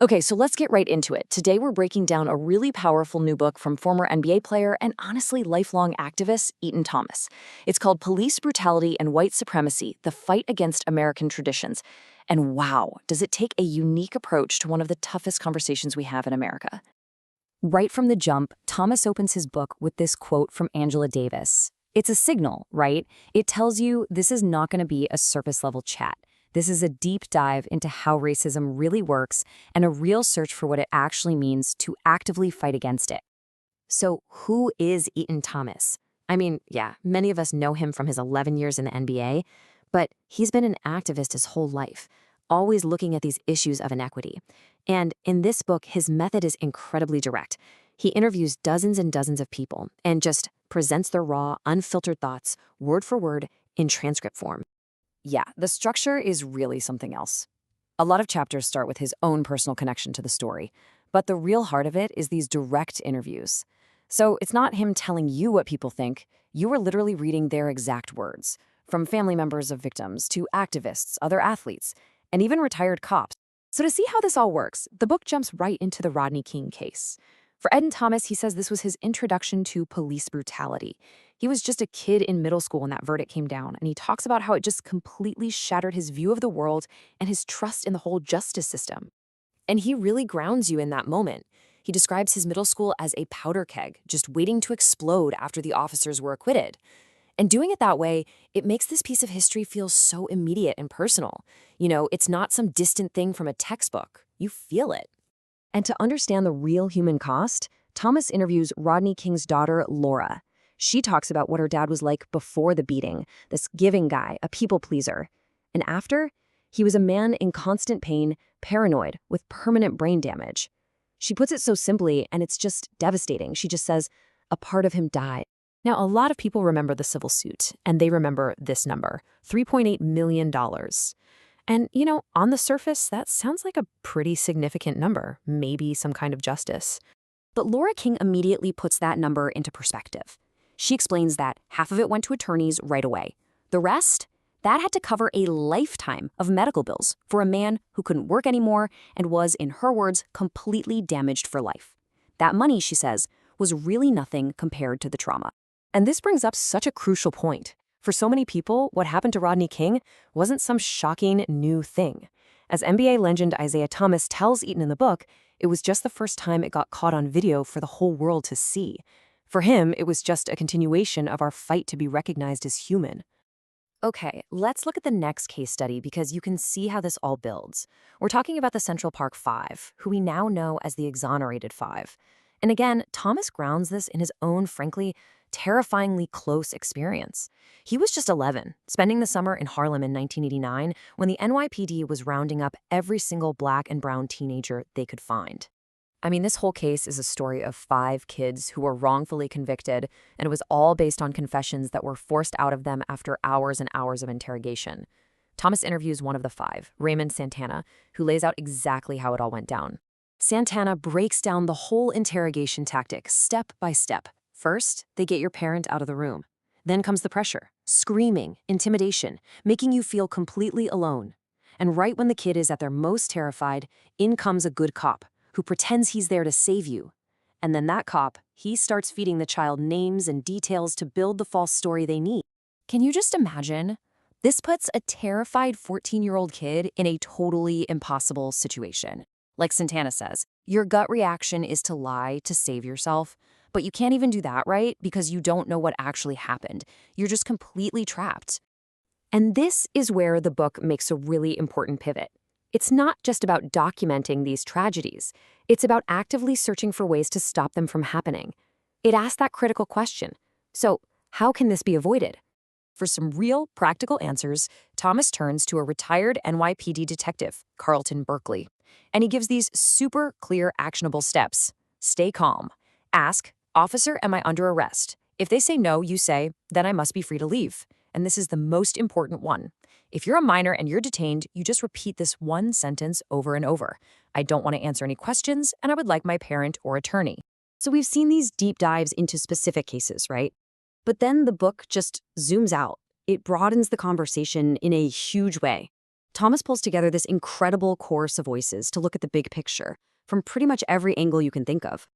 Okay, so let's get right into it. Today we're breaking down a really powerful new book from former NBA player and honestly lifelong activist Etan Thomas. It's called Police Brutality and White Supremacy: The Fight Against American Traditions. And wow, does it take a unique approach to one of the toughest conversations we have in America. Right from the jump, Thomas opens his book with this quote from Angela Davis. It's a signal, right? It tells you this is not going to be a surface level chat. This is a deep dive into how racism really works and a real search for what it actually means to actively fight against it. So, who is Etan Thomas? I mean, yeah, many of us know him from his 11 years in the NBA, but he's been an activist his whole life, always looking at these issues of inequity. And in this book, his method is incredibly direct. He interviews dozens and dozens of people and just presents their raw, unfiltered thoughts, word for word, in transcript form. Yeah, the structure is really something else. A lot of chapters start with his own personal connection to the story, but the real heart of it is these direct interviews. So it's not him telling you what people think, you are literally reading their exact words, from family members of victims to activists, other athletes, and even retired cops. So to see how this all works, the book jumps right into the Rodney King case. For Etan Thomas, he says this was his introduction to police brutality. He was just a kid in middle school when that verdict came down, and he talks about how it just completely shattered his view of the world and his trust in the whole justice system. And he really grounds you in that moment. He describes his middle school as a powder keg, just waiting to explode after the officers were acquitted. And doing it that way, it makes this piece of history feel so immediate and personal. You know, it's not some distant thing from a textbook. You feel it. And to understand the real human cost, Thomas interviews Rodney King's daughter, Laura. She talks about what her dad was like before the beating, this giving guy, a people pleaser. And after, he was a man in constant pain, paranoid, with permanent brain damage. She puts it so simply, and it's just devastating. She just says, a part of him died. Now, a lot of people remember the civil suit, and they remember this number, $3.8 million. And, you know, on the surface, that sounds like a pretty significant number, maybe some kind of justice. But Laura King immediately puts that number into perspective. She explains that half of it went to attorneys right away. The rest, that had to cover a lifetime of medical bills for a man who couldn't work anymore and was, in her words, completely damaged for life. That money, she says, was really nothing compared to the trauma. And this brings up such a crucial point. For so many people, what happened to Rodney King wasn't some shocking new thing. As NBA legend Isaiah Thomas tells Etan in the book, it was just the first time it got caught on video for the whole world to see. For him, it was just a continuation of our fight to be recognized as human. Okay, let's look at the next case study because you can see how this all builds. We're talking about the Central Park Five, who we now know as the Exonerated Five. And again, Thomas grounds this in his own, frankly, terrifyingly close experience. He was just 11, spending the summer in Harlem in 1989 when the NYPD was rounding up every single black and brown teenager they could find. I mean, this whole case is a story of 5 kids who were wrongfully convicted, and it was all based on confessions that were forced out of them after hours and hours of interrogation. Thomas interviews one of the 5, Raymond Santana, who lays out exactly how it all went down. Santana breaks down the whole interrogation tactic step by step. First, they get your parent out of the room. Then comes the pressure, screaming, intimidation, making you feel completely alone. And right when the kid is at their most terrified, in comes a good cop who pretends he's there to save you. And then that cop, he starts feeding the child names and details to build the false story they need. Can you just imagine? This puts a terrified 14-year-old kid in a totally impossible situation. Like Santana says, your gut reaction is to lie to save yourself, but you can't even do that, right? Because you don't know what actually happened. You're just completely trapped. And this is where the book makes a really important pivot. It's not just about documenting these tragedies. It's about actively searching for ways to stop them from happening. It asks that critical question. So, how can this be avoided? For some real, practical answers, Thomas turns to a retired NYPD detective, Carlton Berkeley. And he gives these super clear, actionable steps. Stay calm. Ask, "Officer, am I under arrest?" If they say no, you say, "Then I must be free to leave." And this is the most important one. If you're a minor and you're detained, you just repeat this one sentence over and over. "I don't want to answer any questions, and I would like my parent or attorney." So we've seen these deep dives into specific cases, right? But then the book just zooms out. It broadens the conversation in a huge way. Thomas pulls together this incredible chorus of voices to look at the big picture from pretty much every angle you can think of.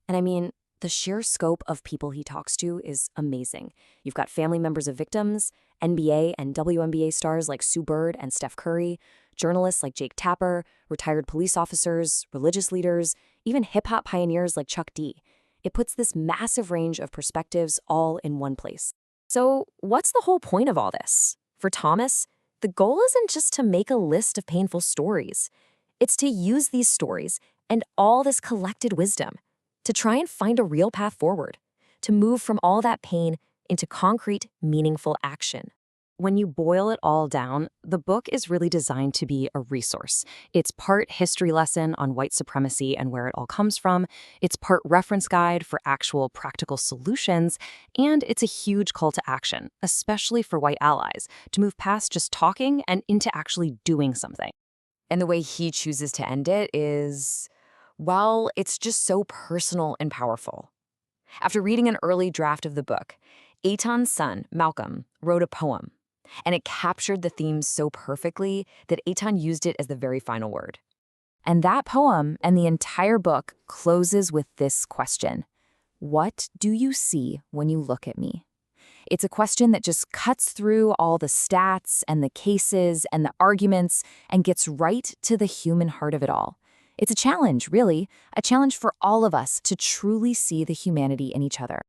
And I mean, the sheer scope of people he talks to is amazing. You've got family members of victims, NBA and WNBA stars like Sue Bird and Steph Curry, journalists like Jake Tapper, retired police officers, religious leaders, even hip-hop pioneers like Chuck D. It puts this massive range of perspectives all in one place. So what's the whole point of all this? For Thomas, the goal isn't just to make a list of painful stories. It's to use these stories and all this collected wisdom to try and find a real path forward, to move from all that pain into concrete, meaningful action. When you boil it all down, the book is really designed to be a resource. It's part history lesson on white supremacy and where it all comes from. It's part reference guide for actual practical solutions. And it's a huge call to action, especially for white allies, to move past just talking and into actually doing something. And the way he chooses to end it is, well, it's just so personal and powerful. After reading an early draft of the book, Etan's son, Malcolm, wrote a poem. And it captured the themes so perfectly that Etan used it as the very final word. And that poem and the entire book closes with this question: what do you see when you look at me? It's a question that just cuts through all the stats and the cases and the arguments and gets right to the human heart of it all. It's a challenge, really, a challenge for all of us to truly see the humanity in each other.